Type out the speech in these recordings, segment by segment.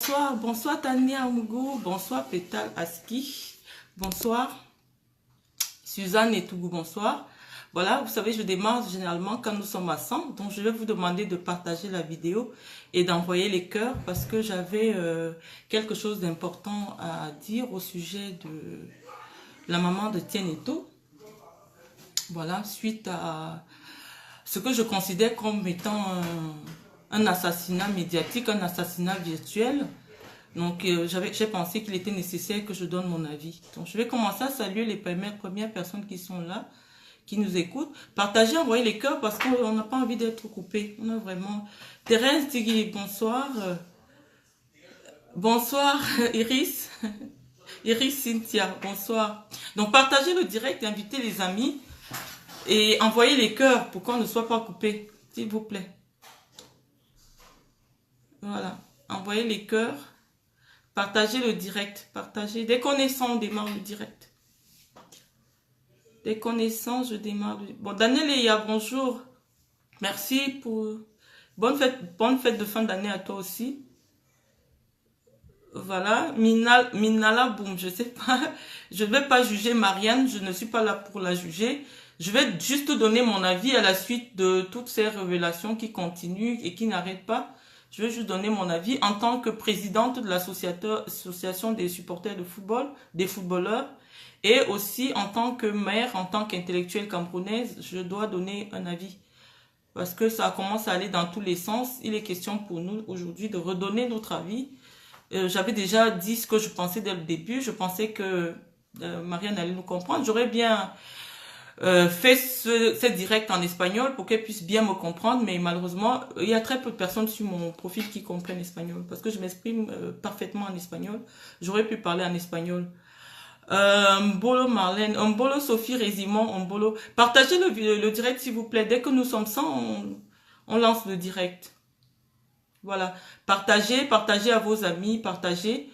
Bonsoir Tania Amougou, bonsoir Pétal Aski, bonsoir Suzanne et Tougou, bonsoir. Voilà, vous savez, je démarre généralement quand nous sommes à 100, donc je vais vous demander de partager la vidéo et d'envoyer les cœurs parce que j'avais quelque chose d'important à dire au sujet de la maman de Tieneto. Voilà, suite à ce que je considère comme étant un assassinat médiatique, un assassinat virtuel. Donc, j'ai pensé qu'il était nécessaire que je donne mon avis. Donc, je vais commencer à saluer les premières personnes qui sont là, qui nous écoutent. Partagez, envoyez les cœurs parce qu'on n'a pas envie d'être coupé. On a vraiment... Thérèse Tigui, bonsoir. Bonsoir, Iris. Iris Cynthia, bonsoir. Donc, partagez le direct, invitez les amis et envoyez les cœurs pour qu'on ne soit pas coupé, s'il vous plaît. Voilà, envoyez les cœurs. Partagez le direct. Partagez. Dès qu'on est 100, on démarre le direct. Dès qu'on est 100, je démarre. Bon, Daniel et Ya, bonjour. Merci pour... Bonne fête de fin d'année à toi aussi. Voilà. Minala, boum, je sais pas. Je ne vais pas juger Marianne. Je ne suis pas là pour la juger. Je vais juste donner mon avis à la suite de toutes ces révélations qui continuent et qui n'arrêtent pas. Je vais juste donner mon avis en tant que présidente de l'association des supporters de football, des footballeurs, et aussi en tant que mère, en tant qu'intellectuelle camerounaise, je dois donner un avis. Parce que ça commence à aller dans tous les sens. Il est question pour nous aujourd'hui de redonner notre avis. J'avais déjà dit ce que je pensais dès le début. Je pensais que Marianne allait nous comprendre. J'aurais bien... fait ce direct en espagnol pour qu'elle puisse bien me comprendre, mais malheureusement, il y a très peu de personnes sur mon profil qui comprennent l'espagnol, parce que je m'exprime parfaitement en espagnol. J'aurais pu parler en espagnol. Mbolo Marlène, Mbolo Sophie Résimon, Mbolo. Partagez le direct s'il vous plaît. Dès que nous sommes 100, on lance le direct. Voilà. Partagez à vos amis, partagez.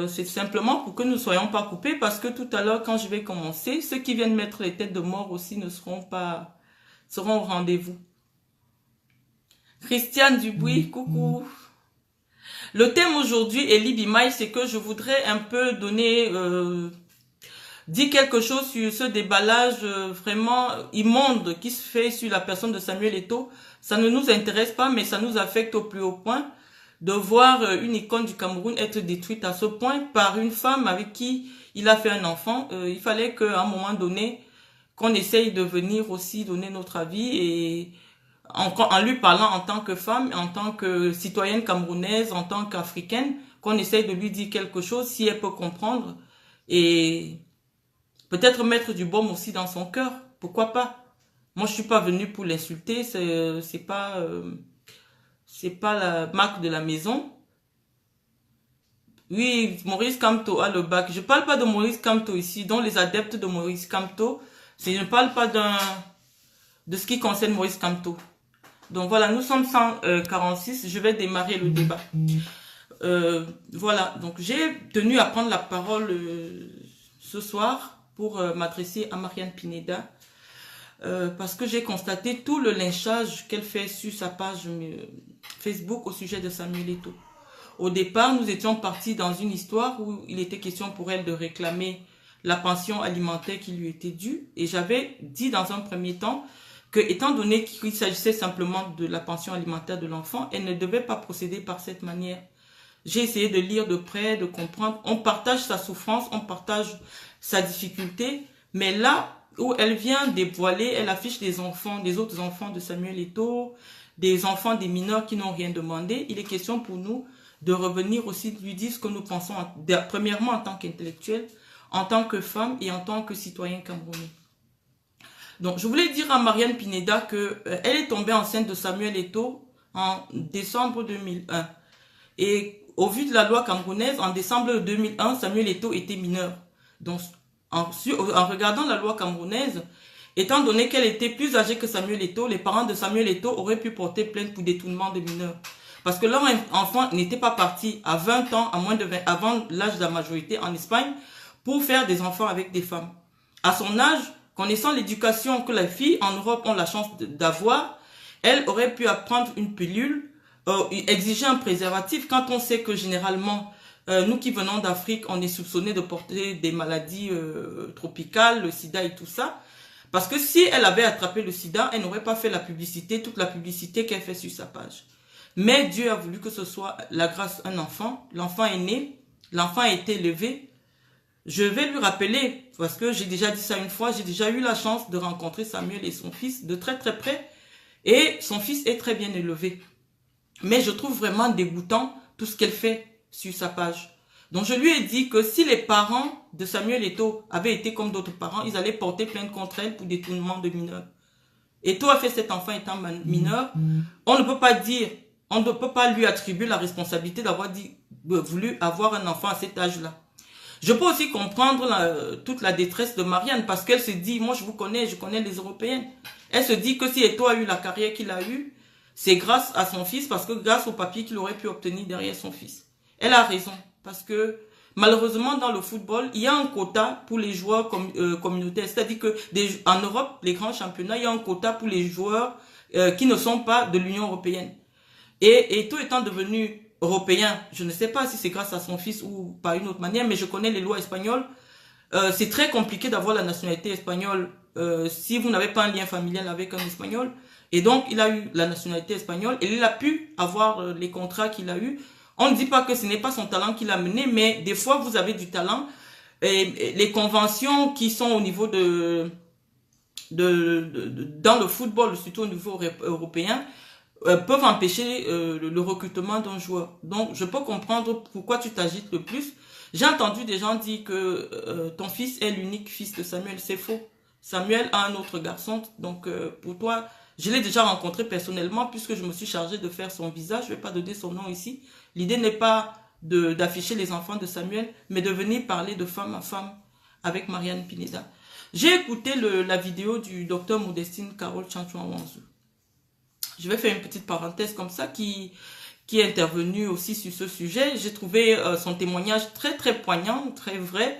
C'est simplement pour que nous ne soyons pas coupés parce que tout à l'heure quand je vais commencer, ceux qui viennent mettre les têtes de mort aussi ne seront au rendez-vous. Christiane Dubuis, coucou. Le thème aujourd'hui, Elie Bimaï, c'est que je voudrais un peu donner, dire quelque chose sur ce déballage vraiment immonde qui se fait sur la personne de Samuel Eto'o. Ça ne nous intéresse pas, mais ça nous affecte au plus haut point. De voir une icône du Cameroun être détruite à ce point par une femme avec qui il a fait un enfant. Il fallait qu'à un moment donné, qu'on essaye de venir aussi donner notre avis et en lui parlant en tant que femme, en tant que citoyenne camerounaise, en tant qu'africaine, qu'on essaye de lui dire quelque chose si elle peut comprendre et peut-être mettre du baume aussi dans son cœur. Pourquoi pas? Moi, je suis pas venue pour l'insulter, c'est pas la marque de la maison. Oui, Maurice Kamto a le bac. Je parle pas de Maurice Kamto ici, dont les adeptes de Maurice Kamto. Je ne parle pas de ce qui concerne Maurice Kamto. Donc voilà, nous sommes 146. Je vais démarrer le débat. Voilà, donc j'ai tenu à prendre la parole ce soir pour m'adresser à Marianne Pineda. Parce que j'ai constaté tout le lynchage qu'elle fait sur sa page Facebook au sujet de Samuel Eto'o. Au départ, nous étions partis dans une histoire où il était question pour elle de réclamer la pension alimentaire qui lui était due. Et j'avais dit dans un premier temps que, étant donné qu'il s'agissait simplement de la pension alimentaire de l'enfant, elle ne devait pas procéder par cette manière. J'ai essayé de lire de près, de comprendre. On partage sa souffrance, on partage sa difficulté, mais là où elle vient dévoiler, elle affiche des enfants, des autres enfants de Samuel Eto'o, des enfants des mineurs qui n'ont rien demandé. Il est question pour nous de revenir aussi, de lui dire ce que nous pensons, premièrement en tant qu'intellectuel, en tant que femme et en tant que citoyen camerounais. Donc, je voulais dire à Marianne Pineda que elle est tombée enceinte de Samuel Eto'o en décembre 2001. Et au vu de la loi camerounaise, en décembre 2001, Samuel Eto'o était mineur. Donc, en regardant la loi camerounaise, étant donné qu'elle était plus âgée que Samuel Eto'o, les parents de Samuel Eto'o auraient pu porter plainte pour détournement de mineurs. Parce que leur enfant n'était pas parti à 20 ans, avant l'âge de la majorité en Espagne, pour faire des enfants avec des femmes. À son âge, connaissant l'éducation que les filles en Europe ont la chance d'avoir, elle aurait pu apprendre une pilule exiger un préservatif quand on sait que généralement, nous qui venons d'Afrique, on est soupçonné de porter des maladies tropicales, le sida et tout ça. Parce que si elle avait attrapé le sida, elle n'aurait pas fait la publicité, toute la publicité qu'elle fait sur sa page. Mais Dieu a voulu que ce soit la grâce d'un enfant. L'enfant est né, l'enfant a été élevé. Je vais lui rappeler, parce que j'ai déjà dit ça une fois, j'ai déjà eu la chance de rencontrer Samuel et son fils de très très près. Et son fils est très bien élevé. Mais je trouve vraiment dégoûtant tout ce qu'elle fait sur sa page. Donc je lui ai dit que si les parents de Samuel Eto'o avaient été comme d'autres parents, ils allaient porter plainte contre elle pour détournement de mineurs. Eto'o a fait cet enfant étant mineur. On ne peut pas dire, on ne peut pas lui attribuer la responsabilité d'avoir voulu avoir un enfant à cet âge-là. Je peux aussi comprendre toute la détresse de Marianne parce qu'elle se dit, moi je vous connais, je connais les Européennes. Elle se dit que si Eto'o a eu la carrière qu'il a eue, c'est grâce à son fils, parce que grâce au papier qu'il aurait pu obtenir derrière son fils. Elle a raison, parce que malheureusement dans le football, il y a un quota pour les joueurs communautaires. C'est-à-dire que en Europe, les grands championnats, il y a un quota pour les joueurs qui ne sont pas de l'Union européenne. Et Eto'o étant devenu européen, je ne sais pas si c'est grâce à son fils ou par une autre manière, mais je connais les lois espagnoles. C'est très compliqué d'avoir la nationalité espagnole si vous n'avez pas un lien familial avec un Espagnol. Et donc, il a eu la nationalité espagnole et il a pu avoir les contrats qu'il a eu. On ne dit pas que ce n'est pas son talent qui l'a mené, mais des fois, vous avez du talent. Et les conventions qui sont au niveau dans le football, surtout au niveau européen, peuvent empêcher le recrutement d'un joueur. Donc, je peux comprendre pourquoi tu t'agites le plus. J'ai entendu des gens dire que ton fils est l'unique fils de Samuel. C'est faux. Samuel a un autre garçon. Donc, pour toi, je l'ai déjà rencontré personnellement puisque je me suis chargée de faire son visage. Je ne vais pas donner son nom ici. L'idée n'est pas d'afficher les enfants de Samuel, mais de venir parler de femme à femme avec Marianne Pineda. J'ai écouté la vidéo du docteur Modestine Carole Tchanchouan-Wanzou. Je vais faire une petite parenthèse comme ça qui est intervenue aussi sur ce sujet. J'ai trouvé son témoignage très très poignant, très vrai.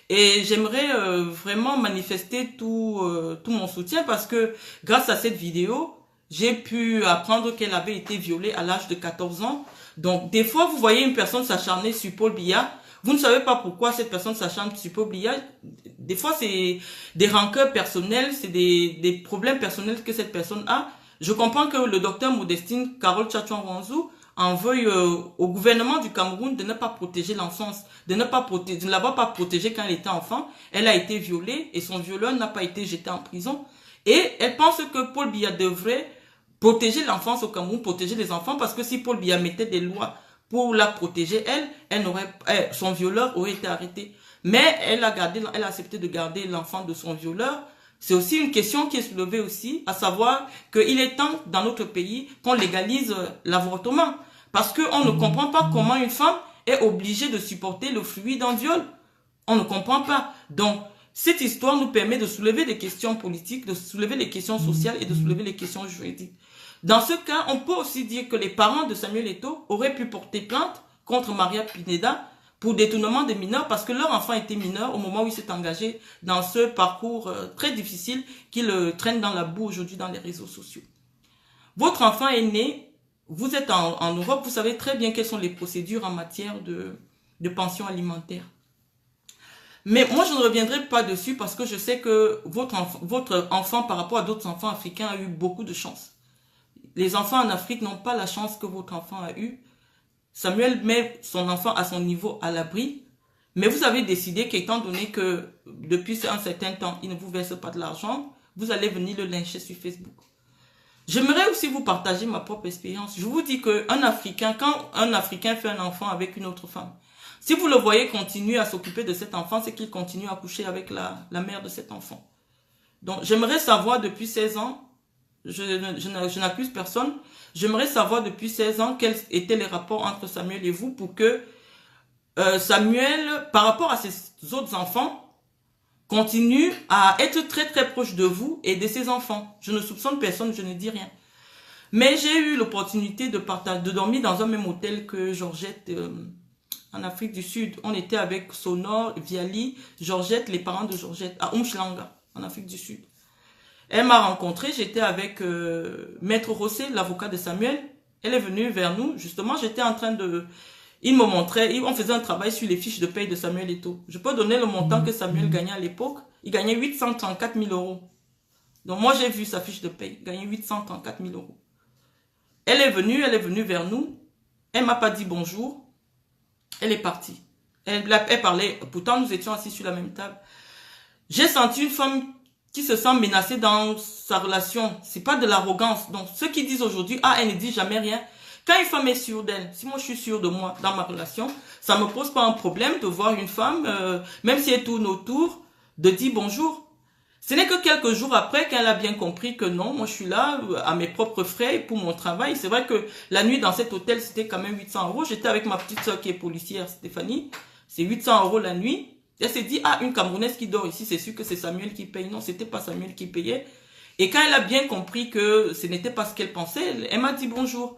Et j'aimerais vraiment manifester tout mon soutien parce que grâce à cette vidéo, j'ai pu apprendre qu'elle avait été violée à l'âge de 14 ans. Donc des fois, vous voyez une personne s'acharner sur Paul Biya. Vous ne savez pas pourquoi cette personne s'acharne sur Paul Biya. Des fois, c'est des rancœurs personnelles, c'est des problèmes personnels que cette personne a. Je comprends que le docteur Modestine Carole Tchanchouan-Wanzou en veuille au gouvernement du Cameroun de ne pas protéger l'enfance, de ne l'avoir pas protégée quand elle était enfant. Elle a été violée et son violeur n'a pas été jeté en prison. Et elle pense que Paul Biya devrait protéger l'enfance au Cameroun, protéger les enfants, parce que si Paul Biya mettait des lois pour la protéger, son violeur aurait été arrêté. Mais elle a accepté de garder l'enfant de son violeur. C'est aussi une question qui est soulevée aussi, à savoir qu'il est temps dans notre pays qu'on légalise l'avortement. Parce qu'on ne comprend pas comment une femme est obligée de supporter le fruit d'un viol. On ne comprend pas. Donc, cette histoire nous permet de soulever des questions politiques, de soulever les questions sociales et de soulever les questions juridiques. Dans ce cas, on peut aussi dire que les parents de Samuel Eto'o auraient pu porter plainte contre Marianne Pineda pour détournement des mineurs parce que leur enfant était mineur au moment où il s'est engagé dans ce parcours très difficile qu'il traîne dans la boue aujourd'hui dans les réseaux sociaux. Votre enfant est né, vous êtes en Europe, vous savez très bien quelles sont les procédures en matière de pension alimentaire. Mais moi, je ne reviendrai pas dessus parce que je sais que votre enfant par rapport à d'autres enfants africains a eu beaucoup de chance. Les enfants en Afrique n'ont pas la chance que votre enfant a eue. Samuel met son enfant à son niveau à l'abri, mais vous avez décidé qu'étant donné que depuis un certain temps, il ne vous verse pas de l'argent, vous allez venir le lyncher sur Facebook. J'aimerais aussi vous partager ma propre expérience. Je vous dis qu'un Africain, quand un Africain fait un enfant avec une autre femme, si vous le voyez continuer à s'occuper de cet enfant, c'est qu'il continue à coucher avec la mère de cet enfant. Donc j'aimerais savoir depuis 16 ans, je n'accuse personne. J'aimerais savoir depuis 16 ans quels étaient les rapports entre Samuel et vous pour que Samuel, par rapport à ses autres enfants, continue à être très très proche de vous et de ses enfants. Je ne soupçonne personne, je ne dis rien. Mais j'ai eu l'opportunité de dormir dans un même hôtel que Georgette en Afrique du Sud. On était avec Sonor, Viali, Georgette, les parents de Georgette, à Umhlanga, en Afrique du Sud. Elle m'a rencontré, j'étais avec Maître Rossé, l'avocat de Samuel, Elle est venue vers nous. Justement, j'étais en train de... Il me montrait, on faisait un travail sur les fiches de paye de Samuel Eto'o. Je peux donner le montant que Samuel gagnait à l'époque. Il gagnait 834 000 euros. Donc moi, j'ai vu sa fiche de paye. Il gagnait 834 000 euros. Elle est venue vers nous. Elle m'a pas dit bonjour. Elle est partie. Elle parlait, pourtant nous étions assis sur la même table. J'ai senti une femme qui se sent menacée dans sa relation. C'est pas de l'arrogance. Donc ceux qui disent aujourd'hui, ah, elle ne dit jamais rien. Quand une femme est sûre d'elle, si moi je suis sûre de moi dans ma relation, ça me pose pas un problème de voir une femme, même si elle tourne autour, de dire bonjour. Ce n'est que quelques jours après qu'elle a bien compris que non, moi je suis là à mes propres frais pour mon travail. C'est vrai que la nuit dans cet hôtel, c'était quand même 800 euros. J'étais avec ma petite soeur qui est policière, Stéphanie. C'est 800 euros la nuit. Elle s'est dit, ah, une Camerounaise qui dort ici, c'est sûr que c'est Samuel qui paye. Non, c'était pas Samuel qui payait. Et quand elle a bien compris que ce n'était pas ce qu'elle pensait, elle m'a dit bonjour.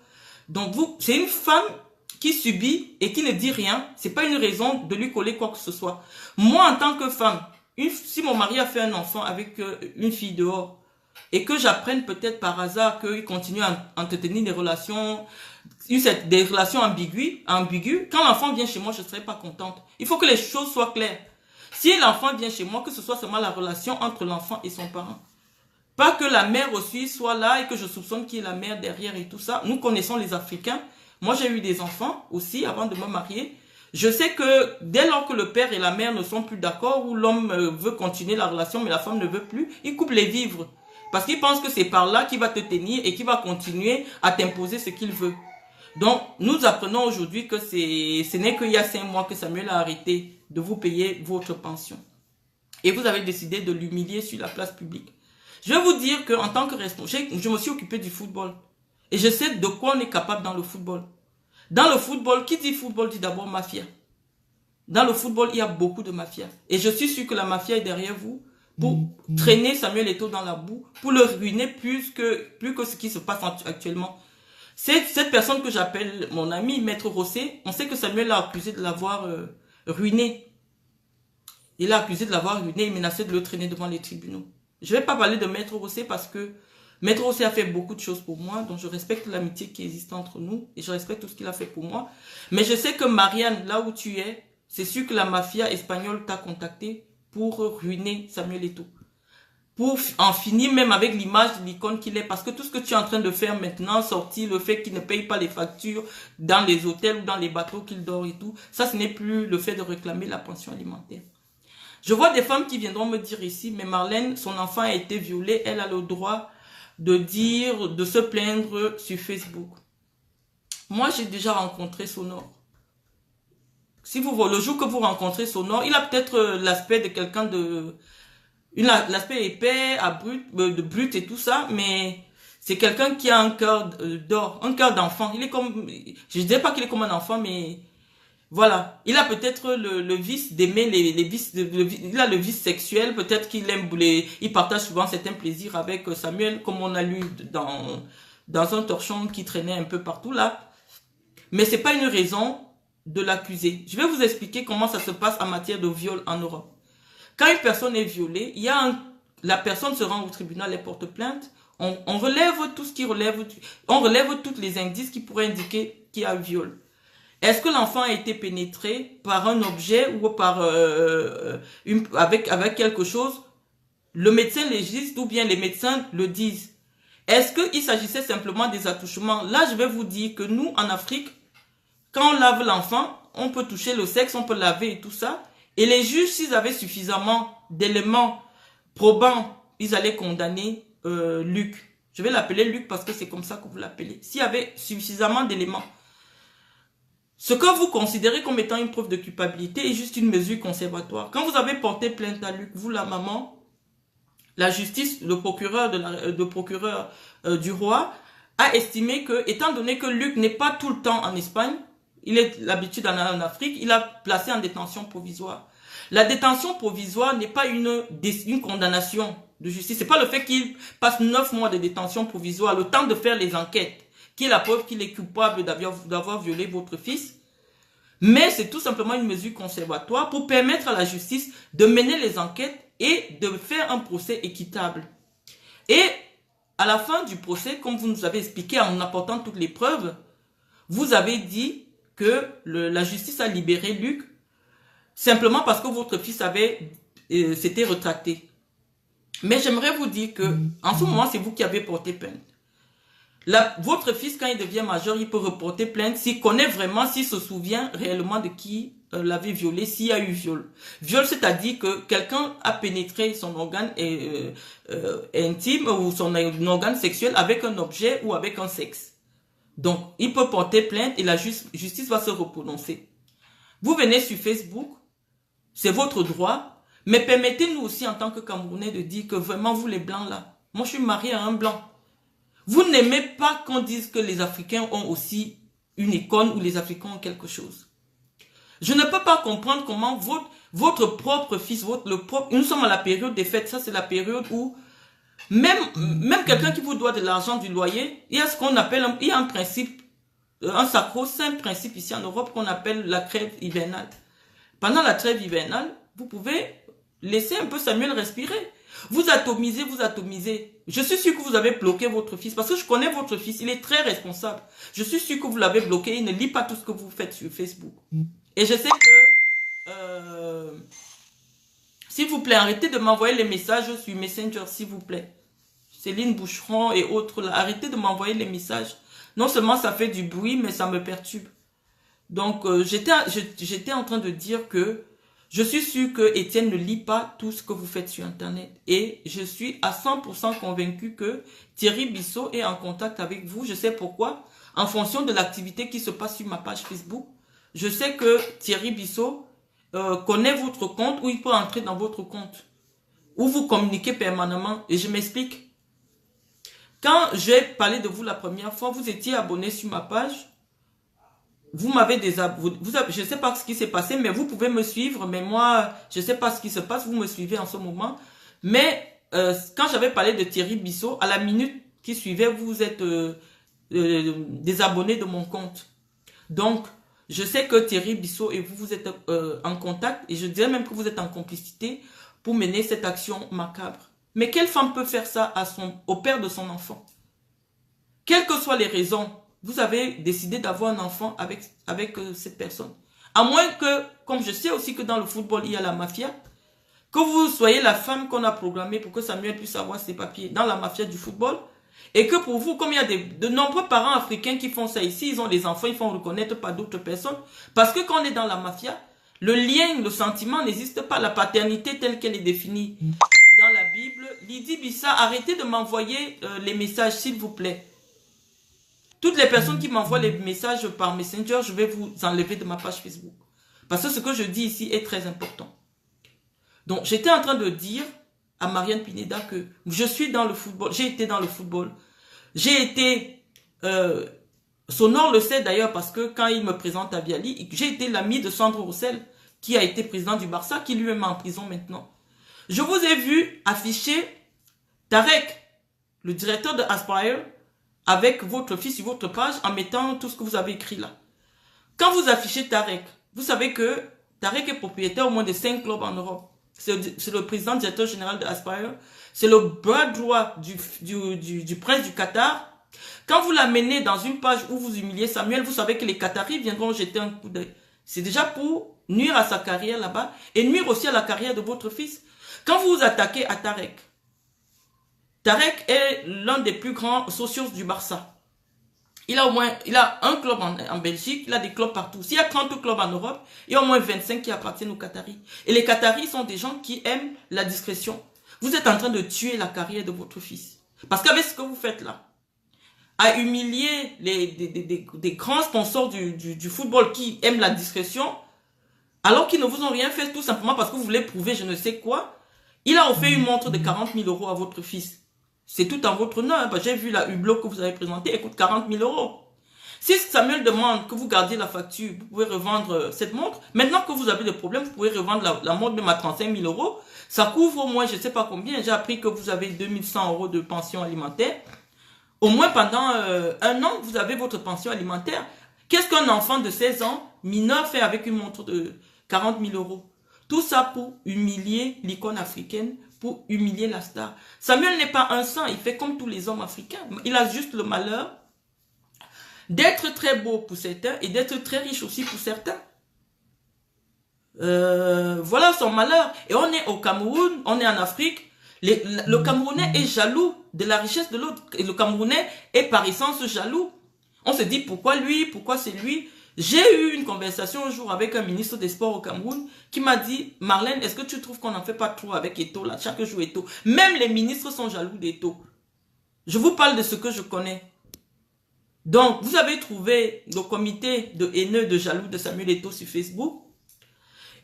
Donc c'est une femme qui subit et qui ne dit rien. C'est pas une raison de lui coller quoi que ce soit. Moi, en tant que femme, si mon mari a fait un enfant avec une fille dehors et que j'apprenne peut-être par hasard qu'il continue à entretenir des relations ambiguës, quand l'enfant vient chez moi, je ne serai pas contente. Il faut que les choses soient claires. Si l'enfant vient chez moi, que ce soit seulement la relation entre l'enfant et son parent. Pas que la mère aussi soit là et que je soupçonne qu'il y ait la mère derrière et tout ça. Nous connaissons les Africains. Moi, j'ai eu des enfants aussi avant de me marier. Je sais que dès lors que le père et la mère ne sont plus d'accord, ou l'homme veut continuer la relation mais la femme ne veut plus, il coupe les vivres. Parce qu'il pense que c'est par là qu'il va te tenir et qu'il va continuer à t'imposer ce qu'il veut. Donc, nous apprenons aujourd'hui que ce n'est qu'il y a 5 mois que Samuel a arrêté de vous payer votre pension. Et vous avez décidé de l'humilier sur la place publique. Je vais vous dire qu'en tant que responsable, je me suis occupé du football. Et je sais de quoi on est capable dans le football. Dans le football, qui dit football dit d'abord mafia. Dans le football, il y a beaucoup de mafia. Et je suis sûr que la mafia est derrière vous pour traîner Samuel Eto'o dans la boue, pour le ruiner plus que ce qui se passe actuellement. Cette personne que j'appelle mon ami, Maître Rossé, on sait que Samuel l'a accusé de l'avoir ruiné. Il l'a accusé de l'avoir ruiné et menacé de le traîner devant les tribunaux. Je ne vais pas parler de Maître Rossé parce que Maître Rossé a fait beaucoup de choses pour moi, donc je respecte l'amitié qui existe entre nous et je respecte tout ce qu'il a fait pour moi. Mais je sais que Marianne, là où tu es, c'est sûr que la mafia espagnole t'a contacté pour ruiner Samuel Eto'o. Pour en finir même avec l'image de l'icône qu'il est. Parce que tout ce que tu es en train de faire maintenant, sortir le fait qu'il ne paye pas les factures dans les hôtels ou dans les bateaux qu'il dort et tout, ça ce n'est plus le fait de réclamer la pension alimentaire. Je vois des femmes qui viendront me dire ici, mais Marlène, son enfant a été violé, elle a le droit de dire, de se plaindre sur Facebook. Moi, j'ai déjà rencontré Sonore. Si vous voyez, le jour que vous rencontrez Sonore, il a peut-être l'aspect de quelqu'un de... L'aspect épais, de brut et tout ça, mais c'est quelqu'un qui a un cœur d'or, un cœur d'enfant. Il est comme... Je ne dirais pas qu'il est comme un enfant, mais... Voilà, il a peut-être le vice d'aimer les vices, il a le vice sexuel, peut-être qu'il aime il partage souvent certains plaisirs avec Samuel, comme on a lu dans un torchon qui traînait un peu partout là. Mais c'est pas une raison de l'accuser. Je vais vous expliquer comment ça se passe en matière de viol en Europe. Quand une personne est violée, la personne se rend au tribunal et porte plainte. On relève tout ce qui relève, on relève tous les indices qui pourraient indiquer qu'il y a un viol. Est-ce que l'enfant a été pénétré par un objet ou par avec quelque chose? Le médecin légiste ou bien les médecins le disent. Est-ce qu'il s'agissait simplement des attouchements? Là, je vais vous dire que nous, en Afrique, quand on lave l'enfant, on peut toucher le sexe, on peut laver et tout ça. Et les juges, s'ils avaient suffisamment d'éléments probants, ils allaient condamner Luc. Je vais l'appeler Luc parce que c'est comme ça que vous l'appelez. S'il y avait suffisamment d'éléments. Ce que vous considérez comme étant une preuve de culpabilité est juste une mesure conservatoire. Quand vous avez porté plainte à Luc, vous la maman, la justice, le procureur du roi a estimé que, étant donné que Luc n'est pas tout le temps en Espagne, il est l'habitude en Afrique, il a placé en détention provisoire. La détention provisoire n'est pas une condamnation de justice. C'est pas le fait qu'il passe 9 mois de détention provisoire, le temps de faire les enquêtes, qui est la preuve qu'il est coupable d'avoir violé votre fils. Mais c'est tout simplement une mesure conservatoire pour permettre à la justice de mener les enquêtes et de faire un procès équitable. Et à la fin du procès, comme vous nous avez expliqué en apportant toutes les preuves, vous avez dit que la justice a libéré Luc simplement parce que votre fils s'était retracté. Mais j'aimerais vous dire que en ce moment, c'est vous qui avez porté plainte. Votre fils, quand il devient majeur, il peut reporter plainte s'il connaît vraiment, s'il se souvient réellement de qui l'avait violé, s'il y a eu viol. Viol, c'est-à-dire que quelqu'un a pénétré son organe intime ou son organe sexuel avec un objet ou avec un sexe. Donc, il peut porter plainte et la justice va se reprononcer. Vous venez sur Facebook, c'est votre droit, mais permettez-nous aussi en tant que Camerounais de dire que vraiment vous les Blancs là, moi je suis marié à un Blanc. Vous n'aimez pas qu'on dise que les Africains ont aussi une icône ou les Africains ont quelque chose. Je ne peux pas comprendre comment votre propre fils, nous sommes à la période des fêtes, ça c'est la période où même quelqu'un qui vous doit de l'argent du loyer, il y a ce qu'on appelle, il y a un principe, un sacro-saint principe ici en Europe qu'on appelle la trêve hivernale. Pendant la trêve hivernale, vous pouvez laisser un peu Samuel respirer. Vous atomisez, vous atomisez. Je suis sûr que vous avez bloqué votre fils parce que je connais votre fils, il est très responsable. Je suis sûr que vous l'avez bloqué, il ne lit pas tout ce que vous faites sur Facebook. Et je sais que, s'il vous plaît, arrêtez de m'envoyer les messages sur Messenger, s'il vous plaît. Céline Boucheron et autres, là, arrêtez de m'envoyer les messages. Non seulement ça fait du bruit, mais ça me perturbe. Donc, j'étais en train de dire que je suis sûre que Étienne ne lit pas tout ce que vous faites sur Internet. Et je suis à 100% convaincue que Thierry Bissot est en contact avec vous. Je sais pourquoi. En fonction de l'activité qui se passe sur ma page Facebook, je sais que Thierry Bissot connaît votre compte ou il peut entrer dans votre compte. Où vous communiquez permanemment. Et je m'explique. Quand j'ai parlé de vous la première fois, vous étiez abonné sur ma page. Vous m'avez désabonné. Je ne sais pas ce qui s'est passé, mais vous pouvez me suivre. Mais moi, je ne sais pas ce qui se passe. Vous me suivez en ce moment. Mais quand j'avais parlé de Thierry Bissot, à la minute qui suivait, vous êtes désabonné de mon compte. Donc, je sais que Thierry Bissot et vous êtes en contact. Et je dirais même que vous êtes en complicité pour mener cette action macabre. Mais quelle femme peut faire ça au père de son enfant? Quelles que soient les raisons, vous avez décidé d'avoir un enfant avec cette personne. À moins que, comme je sais aussi que dans le football, il y a la mafia, que vous soyez la femme qu'on a programmée pour que Samuel puisse avoir ses papiers dans la mafia du football, et que pour vous, comme il y a de nombreux parents africains qui font ça ici, ils ont les enfants, ils font reconnaître par d'autres personnes, parce que quand on est dans la mafia, le lien, le sentiment n'existe pas, la paternité telle qu'elle est définie dans la Bible. Lydie Bissa, arrêtez de m'envoyer les messages, s'il vous plaît. Toutes les personnes qui m'envoient les messages par Messenger, je vais vous enlever de ma page Facebook. Parce que ce que je dis ici est très important. Donc, j'étais en train de dire à Marianne Pineda que je suis dans le football. J'ai été dans le football. J'ai été... Sonor le sait d'ailleurs parce que quand il me présente à Viali, j'ai été l'ami de Sandro Roussel, qui a été président du Barça, qui lui-même est en prison maintenant. Je vous ai vu afficher Tarek, le directeur de Aspire, avec votre fils sur votre page en mettant tout ce que vous avez écrit là. Quand vous affichez Tarek, vous savez que Tarek est propriétaire au moins de 5 clubs en Europe. C'est le président directeur général de Aspire. C'est le bras droit du prince du Qatar. Quand vous l'amenez dans une page où vous humiliez Samuel, vous savez que les Qataris viendront jeter un coup d'œil. C'est déjà pour nuire à sa carrière là-bas et nuire aussi à la carrière de votre fils. Quand vous vous attaquez à Tarek, Tarek est l'un des plus grands socios du Barça. Il a un club en Belgique, il a des clubs partout. S'il y a 30 clubs en Europe, il y a au moins 25 qui appartiennent aux Qataris. Et les Qataris sont des gens qui aiment la discrétion. Vous êtes en train de tuer la carrière de votre fils. Parce qu'avec ce que vous faites là, à humilier des grands sponsors du football qui aiment la discrétion, alors qu'ils ne vous ont rien fait tout simplement parce que vous voulez prouver je ne sais quoi, il a offert une montre de 40 000 € à votre fils. C'est tout en votre nom. Hein. J'ai vu la Hublot que vous avez présentée, elle coûte 40 000 €. Si Samuel demande que vous gardiez la facture, vous pouvez revendre cette montre. Maintenant que vous avez le problème, vous pouvez revendre la montre même à 35 000 €. Ça couvre au moins, je ne sais pas combien. J'ai appris que vous avez 2100 € de pension alimentaire. Au moins pendant 1 an, vous avez votre pension alimentaire. Qu'est-ce qu'un enfant de 16 ans, mineur, fait avec une montre de 40 000 €? Tout ça pour humilier l'icône africaine, pour humilier la star. Samuel n'est pas un saint, il fait comme tous les hommes africains. Il a juste le malheur d'être très beau pour certains et d'être très riche aussi pour certains. Voilà son malheur. Et on est au Cameroun, on est en Afrique. Le Camerounais est jaloux de la richesse de l'autre. Et le Camerounais est par essence jaloux. On se dit pourquoi lui, pourquoi c'est lui. J'ai eu une conversation un jour avec un ministre des Sports au Cameroun qui m'a dit, Marlène, est-ce que tu trouves qu'on n'en fait pas trop avec Eto'o là, chaque jour Eto'o. Même les ministres sont jaloux d'Eto'o. Je vous parle de ce que je connais. Donc, vous avez trouvé le comité de haineux, de jaloux de Samuel Eto'o sur Facebook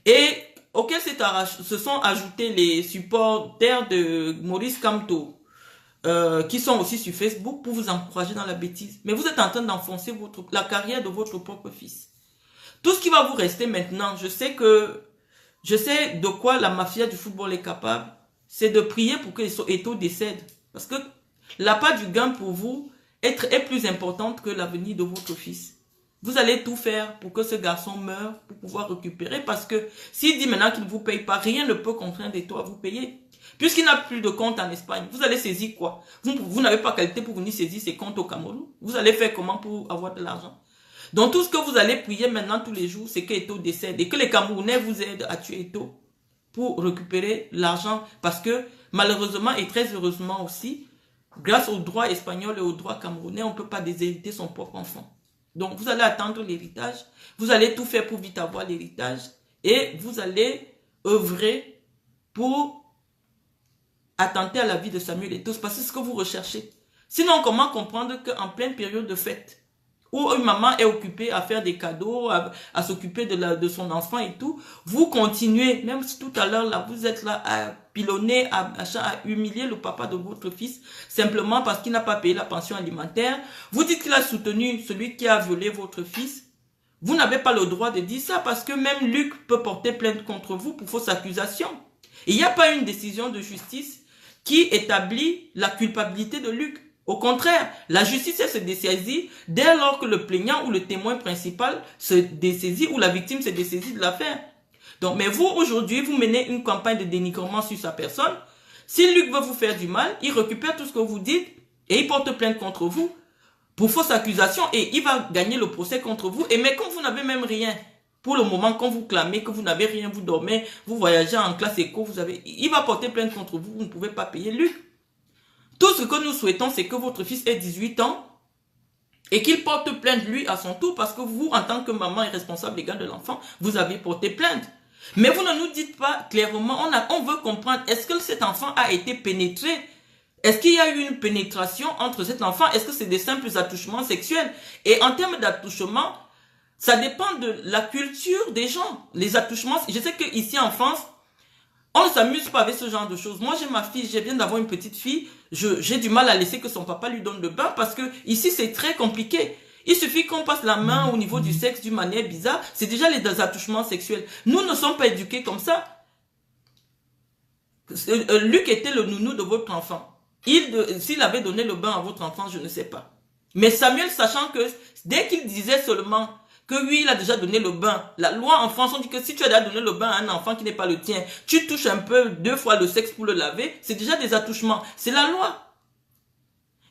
et auquel se sont ajoutés les supporters de Maurice Kamto qui sont aussi sur Facebook pour vous encourager dans la bêtise. Mais vous êtes en train d'enfoncer la carrière de votre propre fils. Tout ce qui va vous rester maintenant, je sais de quoi la mafia du football est capable, c'est de prier pour que Eto'o décède. Parce que la part du gain pour vous est plus importante que l'avenir de votre fils. Vous allez tout faire pour que ce garçon meure, pour pouvoir récupérer, parce que s'il dit maintenant qu'il ne vous paye pas, rien ne peut contraindre Eto'o à vous payer. Puisqu'il n'a plus de compte en Espagne, vous allez saisir quoi? Vous n'avez pas qualité pour venir saisir ses comptes au Cameroun. Vous allez faire comment pour avoir de l'argent? Donc tout ce que vous allez prier maintenant tous les jours, c'est que Eto'o décède et que les Camerounais vous aident à tuer Eto'o pour récupérer l'argent. Parce que malheureusement et très heureusement aussi, grâce au droit espagnol et au droit camerounais, on ne peut pas déshériter son propre enfant. Donc vous allez attendre l'héritage, vous allez tout faire pour vite avoir l'héritage et vous allez œuvrer pour attenter à la vie de Samuel Eto'o, parce que c'est ce que vous recherchez. Sinon, comment comprendre qu'en pleine période de fête, où une maman est occupée à faire des cadeaux, à s'occuper de son enfant et tout, vous continuez, même si tout à l'heure, là, vous êtes là à pilonner, à humilier le papa de votre fils, simplement parce qu'il n'a pas payé la pension alimentaire. Vous dites qu'il a soutenu celui qui a violé votre fils. Vous n'avez pas le droit de dire ça, parce que même Luc peut porter plainte contre vous pour fausse accusation. Il n'y a pas une décision de justice qui établit la culpabilité de Luc. Au contraire, la justice se dessaisit dès lors que le plaignant ou le témoin principal se dessaisit ou la victime se dessaisit de l'affaire. Donc, mais vous, aujourd'hui, vous menez une campagne de dénigrement sur sa personne. Si Luc veut vous faire du mal, il récupère tout ce que vous dites et il porte plainte contre vous pour fausse accusation et il va gagner le procès contre vous. Et mais quand vous n'avez même rien, pour le moment, quand vous clamez que vous n'avez rien, vous dormez, vous voyagez en classe éco, il va porter plainte contre vous, vous ne pouvez pas payer Luc. Tout ce que nous souhaitons, c'est que votre fils ait 18 ans et qu'il porte plainte lui à son tour, parce que vous, en tant que maman et responsable légale de l'enfant, vous avez porté plainte. Mais vous ne nous dites pas clairement, on veut comprendre, est-ce que cet enfant a été pénétré? Est-ce qu'il y a eu une pénétration entre cet enfant? Est-ce que c'est des simples attouchements sexuels? Et en termes d'attouchement, ça dépend de la culture des gens. Les attouchements, je sais qu'ici en France, on ne s'amuse pas avec ce genre de choses. Moi, j'ai ma fille, je viens d'avoir une petite fille. J'ai du mal à laisser que son papa lui donne le bain parce que ici, c'est très compliqué. Il suffit qu'on passe la main au niveau du sexe d'une manière bizarre. C'est déjà les attouchements sexuels. Nous ne sommes pas éduqués comme ça. Luc était le nounou de votre enfant. S'il avait donné le bain à votre enfant, je ne sais pas. Mais Samuel, sachant que dès qu'il disait seulement que oui, il a déjà donné le bain. La loi en France, on dit que si tu as déjà donné le bain à un enfant qui n'est pas le tien, tu touches un peu 2 fois le sexe pour le laver, c'est déjà des attouchements. C'est la loi.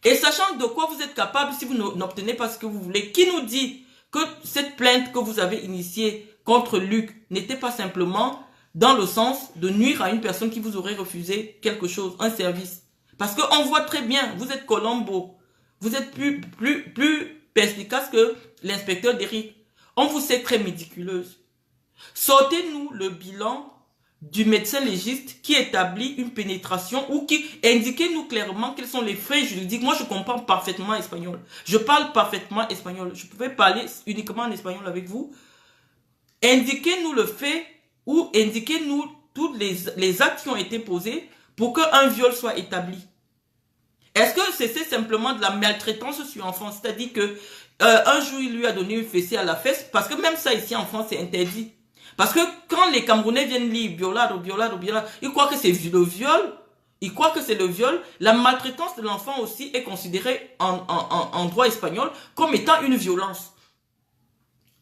Et sachant de quoi vous êtes capable si vous n'obtenez pas ce que vous voulez, qui nous dit que cette plainte que vous avez initiée contre Luc n'était pas simplement dans le sens de nuire à une personne qui vous aurait refusé quelque chose, un service? Parce qu'on voit très bien, vous êtes Colombo, vous êtes plus perspicace que l'inspecteur d'Éric. On vous sait très médiculeuse. Sortez-nous le bilan du médecin légiste qui établit une pénétration ou qui indiquez-nous clairement quels sont les faits juridiques. Moi, je comprends parfaitement espagnol. Je parle parfaitement espagnol. Je pouvais parler uniquement en espagnol avec vous. Indiquez-nous le fait ou indiquez-nous tous les actes qui ont été posés pour qu'un viol soit établi. Est-ce que c'est simplement de la maltraitance sur enfant? C'est-à-dire que un jour, il lui a donné une fessée à la fesse, parce que même ça ici en France, c'est interdit. Parce que quand les Camerounais viennent lire violado, ils croient que c'est le viol, ils croient que c'est le viol. La maltraitance de l'enfant aussi est considérée en droit espagnol comme étant une violence.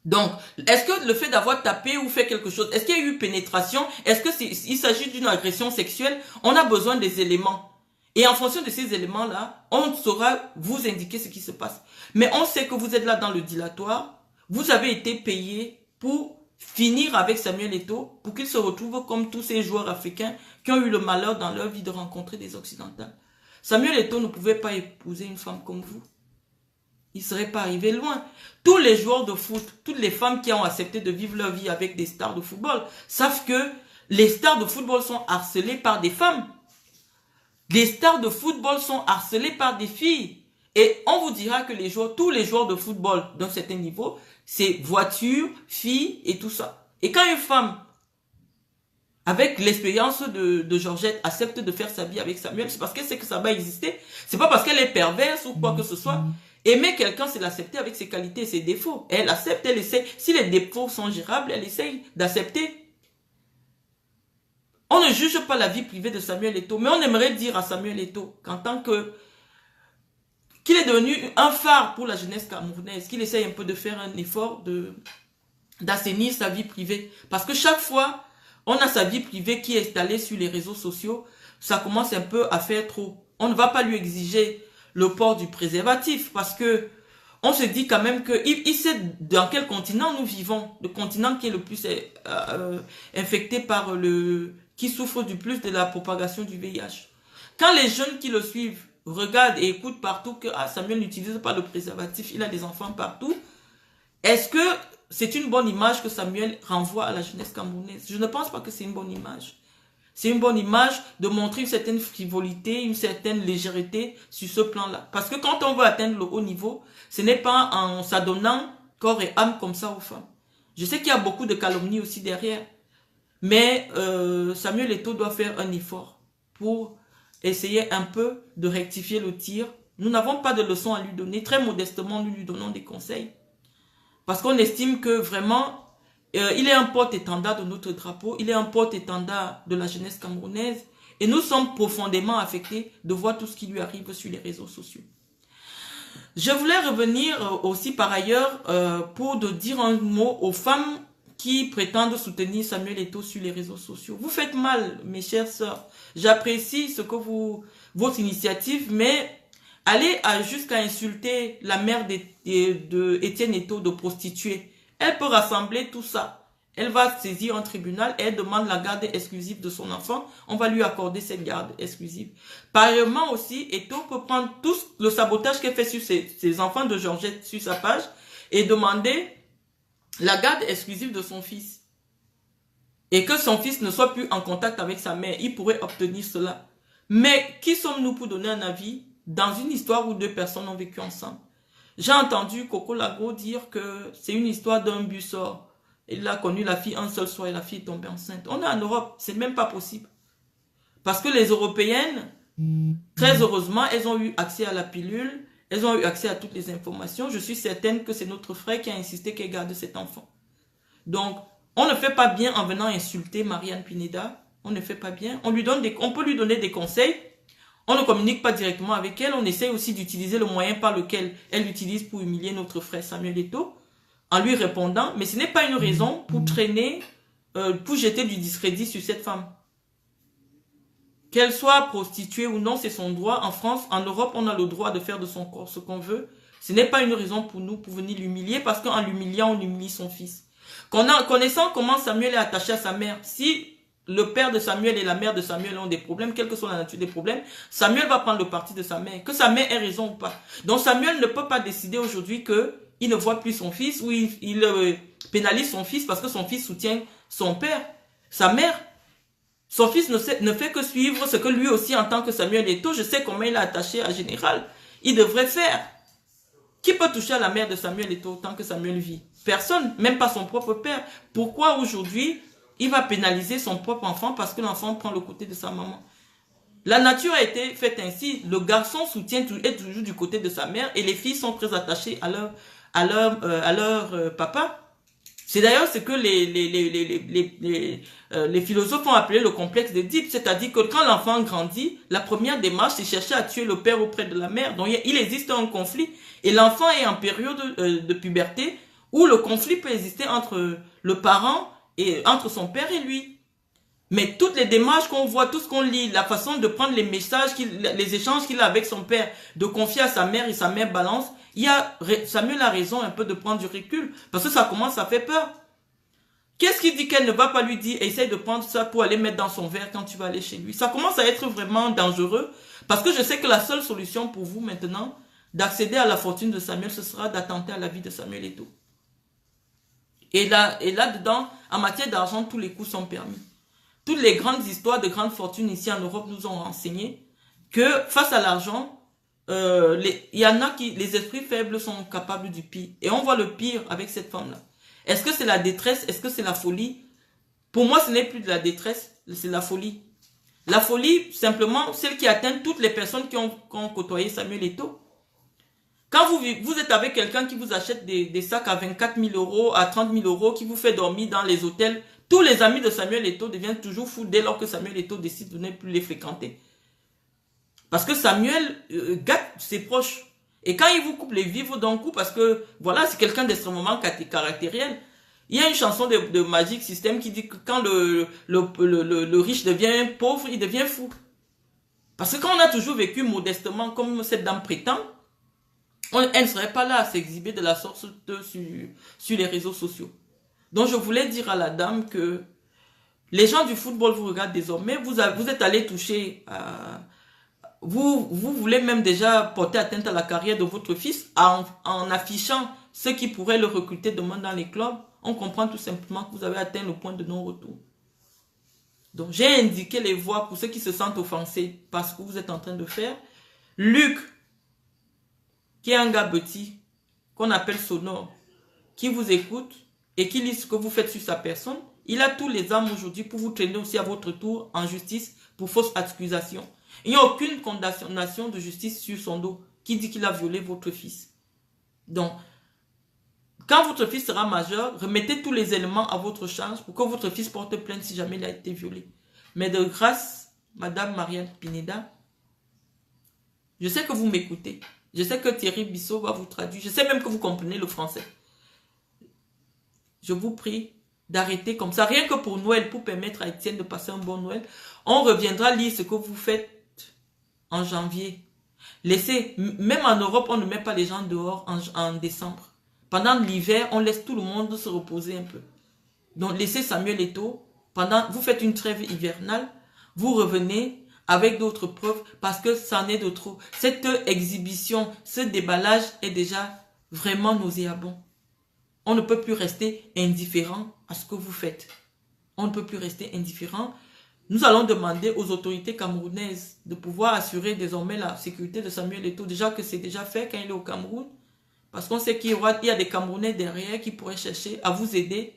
Donc, est-ce que le fait d'avoir tapé ou fait quelque chose, est-ce qu'il y a eu pénétration? Est-ce que il s'agit d'une agression sexuelle? On a besoin des éléments. Et en fonction de ces éléments-là, on saura vous indiquer ce qui se passe. Mais on sait que vous êtes là dans le dilatoire. Vous avez été payé pour finir avec Samuel Eto'o, pour qu'il se retrouve comme tous ces joueurs africains qui ont eu le malheur dans leur vie de rencontrer des occidentales. Samuel Eto'o ne pouvait pas épouser une femme comme vous. Il ne serait pas arrivé loin. Tous les joueurs de foot, toutes les femmes qui ont accepté de vivre leur vie avec des stars de football, savent que les stars de football sont harcelées par des femmes. Les stars de football sont harcelées par des filles. Et on vous dira que tous les joueurs de football d'un certain niveau, c'est voiture, filles et tout ça. Et quand une femme, avec l'expérience de Georgette, accepte de faire sa vie avec Samuel, c'est parce qu'elle sait que ça va exister. C'est pas parce qu'elle est perverse ou quoi que ce soit. Aimer quelqu'un, c'est l'accepter avec ses qualités et ses défauts. Elle accepte, elle essaie. Si les défauts sont gérables, elle essaye d'accepter. On ne juge pas la vie privée de Samuel Eto'o, mais on aimerait dire à Samuel Eto'o qu'en tant qu'il est devenu un phare pour la jeunesse camerounaise, qu'il essaye un peu de faire un effort d'assainir sa vie privée. Parce que chaque fois, on a sa vie privée qui est installée sur les réseaux sociaux, ça commence un peu à faire trop. On ne va pas lui exiger le port du préservatif, parce que on se dit quand même qu'il sait dans quel continent nous vivons, le continent qui est le plus infecté par qui souffre du plus de la propagation du VIH. Quand les jeunes qui le suivent regardent et écoutent partout que Samuel n'utilise pas le préservatif, il a des enfants partout, est-ce que c'est une bonne image que Samuel renvoie à la jeunesse camerounaise? Je ne pense pas que c'est une bonne image. C'est une bonne image de montrer une certaine frivolité, une certaine légèreté sur ce plan-là. Parce que quand on veut atteindre le haut niveau, ce n'est pas en s'adonnant corps et âme comme ça aux femmes. Je sais qu'il y a beaucoup de calomnies aussi derrière. Mais Samuel Eto'o doit faire un effort pour essayer un peu de rectifier le tir. Nous n'avons pas de leçons à lui donner. Très modestement, nous lui donnons des conseils. Parce qu'on estime que vraiment... il est un porte-étendard de notre drapeau, il est un porte-étendard de la jeunesse camerounaise et nous sommes profondément affectés de voir tout ce qui lui arrive sur les réseaux sociaux. Je voulais revenir aussi par ailleurs pour dire un mot aux femmes qui prétendent soutenir Samuel Eto'o sur les réseaux sociaux. Vous faites mal, mes chères sœurs. J'apprécie votre initiative, mais allez jusqu'à insulter la mère d'Étienne Eto'o de prostituée. Elle peut rassembler tout ça. Elle va saisir un tribunal et elle demande la garde exclusive de son enfant. On va lui accorder cette garde exclusive. Pareillement aussi, Eto'o peut prendre tout le sabotage qu'elle fait sur ses enfants de Georgette sur sa page et demander la garde exclusive de son fils. Et que son fils ne soit plus en contact avec sa mère. Il pourrait obtenir cela. Mais qui sommes-nous pour donner un avis dans une histoire où deux personnes ont vécu ensemble? J'ai entendu Coco Lago dire que c'est une histoire d'un busseur. Il a connu la fille un seul soir et la fille est tombée enceinte. On est en Europe, c'est même pas possible. Parce que les Européennes, très heureusement, elles ont eu accès à la pilule, elles ont eu accès à toutes les informations. Je suis certaine que c'est notre frère qui a insisté qu'elle garde cet enfant. Donc, on ne fait pas bien en venant insulter Marianne Pineda. On ne fait pas bien. On peut lui donner des conseils. On ne communique pas directement avec elle. On essaie aussi d'utiliser le moyen par lequel elle utilise pour humilier notre frère Samuel Eto'o en lui répondant. Mais ce n'est pas une raison pour traîner, pour jeter du discrédit sur cette femme. Qu'elle soit prostituée ou non, c'est son droit. En France, en Europe, on a le droit de faire de son corps ce qu'on veut. Ce n'est pas une raison pour nous pour venir l'humilier parce qu'en l'humiliant, on humilie son fils. Connaissant comment Samuel est attaché à sa mère, si le père de Samuel et la mère de Samuel ont des problèmes, quelle que soit la nature des problèmes, Samuel va prendre le parti de sa mère, que sa mère ait raison ou pas. Donc Samuel ne peut pas décider aujourd'hui qu'il ne voit plus son fils ou il pénalise son fils parce que son fils soutient son père, sa mère. Son fils ne fait que suivre ce que lui aussi en tant que Samuel Eto'o, je sais comment il est attaché à Général, il devrait faire. Qui peut toucher à la mère de Samuel Eto'o tant que Samuel vit? Personne, même pas son propre père. Pourquoi aujourd'hui il va pénaliser son propre enfant parce que l'enfant prend le côté de sa maman? La nature a été faite ainsi. Le garçon est toujours du côté de sa mère et les filles sont très attachées à leur papa. C'est d'ailleurs ce que les philosophes ont appelé le complexe d'Édipe, c'est-à-dire que quand l'enfant grandit, la première démarche, c'est chercher à tuer le père auprès de la mère. Donc il existe un conflit et l'enfant est en période de puberté où le conflit peut exister entre le parent et entre son père et lui. Mais toutes les démarches qu'on voit, tout ce qu'on lit, la façon de prendre les messages, les échanges qu'il a avec son père, de confier à sa mère et sa mère balance, Samuel a raison un peu de prendre du recul, parce que ça commence à faire peur. Qu'est-ce qu'il dit qu'elle ne va pas lui dire? Essaye de prendre ça pour aller mettre dans son verre quand tu vas aller chez lui. Ça commence à être vraiment dangereux, parce que je sais que la seule solution pour vous maintenant, d'accéder à la fortune de Samuel, ce sera d'attenter à la vie de Samuel Eto'o. Et là-dedans, en matière d'argent, tous les coups sont permis. Toutes les grandes histoires de grandes fortunes ici en Europe nous ont renseigné que face à l'argent, il y en a qui, les esprits faibles sont capables du pire. Et on voit le pire avec cette femme-là. Est-ce que c'est la détresse? Est-ce que c'est la folie? Pour moi, ce n'est plus de la détresse, c'est la folie. La folie, simplement, celle qui atteint toutes les personnes qui ont côtoyé Samuel Eto'o. Quand vous êtes avec quelqu'un qui vous achète des sacs à 24 000 euros, à 30 000 euros, qui vous fait dormir dans les hôtels, tous les amis de Samuel Eto'o deviennent toujours fous dès lors que Samuel Eto'o décide de ne plus les fréquenter. Parce que Samuel gâte ses proches. Et quand il vous coupe les vivres d'un coup, parce que voilà, c'est quelqu'un d'extrêmement caractériel. Il y a une chanson de Magic System qui dit que quand le riche devient pauvre, il devient fou. Parce que quand on a toujours vécu modestement, comme cette dame prétend, elle ne serait pas là à s'exhiber de la sorte sur les réseaux sociaux. Donc je voulais dire à la dame que les gens du football vous regardent désormais, vous êtes allé toucher à... Vous voulez même déjà porter atteinte à la carrière de votre fils en affichant ceux qui pourraient le recruter demain dans les clubs. On comprend tout simplement que vous avez atteint le point de non-retour. Donc j'ai indiqué les voies pour ceux qui se sentent offensés par ce que vous êtes en train de faire. Luc, qui est un gars petit, qu'on appelle sonore, qui vous écoute et qui lit ce que vous faites sur sa personne, il a tous les armes aujourd'hui pour vous traîner aussi à votre tour en justice pour fausse accusation. Il n'y a aucune condamnation de justice sur son dos qui dit qu'il a violé votre fils. Donc, quand votre fils sera majeur, remettez tous les éléments à votre charge pour que votre fils porte plainte si jamais il a été violé. Mais de grâce, Madame Marianne Pineda, je sais que vous m'écoutez. Je sais que Thierry Bissot va vous traduire. Je sais même que vous comprenez le français. Je vous prie d'arrêter comme ça. Rien que pour Noël, pour permettre à Étienne de passer un bon Noël. On reviendra lire ce que vous faites en janvier. Laissez, même en Europe, on ne met pas les gens dehors en décembre. Pendant l'hiver, on laisse tout le monde se reposer un peu. Donc, laissez Samuel Eto'o. Vous faites une trêve hivernale. Vous revenez avec d'autres preuves parce que ça en est de trop. Cette exhibition, ce déballage est déjà vraiment nauséabond. On ne peut plus rester indifférent à ce que vous faites. On ne peut plus rester indifférent. Nous allons demander aux autorités camerounaises de pouvoir assurer désormais la sécurité de Samuel Eto'o. Déjà que c'est déjà fait quand il est au Cameroun. Parce qu'on sait qu'il y a des Camerounais derrière qui pourraient chercher à vous aider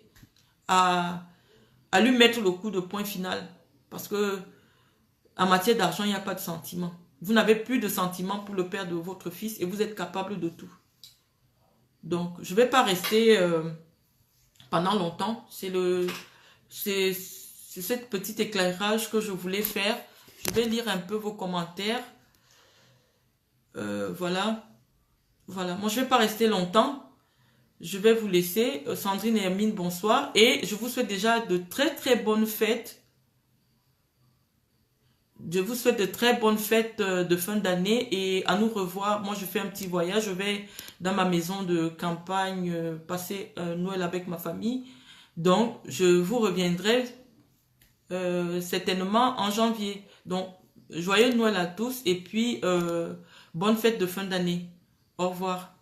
à lui mettre le coup de poing final. Parce que en matière d'argent, il n'y a pas de sentiment. Vous n'avez plus de sentiment pour le père de votre fils et vous êtes capable de tout. Donc, je ne vais pas rester pendant longtemps. C'est cette petite éclairage que je voulais faire. Je vais lire un peu vos commentaires. Voilà. Voilà. Moi, je ne vais pas rester longtemps. Je vais vous laisser. Sandrine et Hermine, bonsoir. Et je vous souhaite déjà de très très bonnes fêtes. Je vous souhaite de très bonnes fêtes de fin d'année et à nous revoir. Moi, je fais un petit voyage. Je vais dans ma maison de campagne passer Noël avec ma famille. Donc, je vous reviendrai certainement en janvier. Donc, joyeux Noël à tous et puis bonne fête de fin d'année. Au revoir.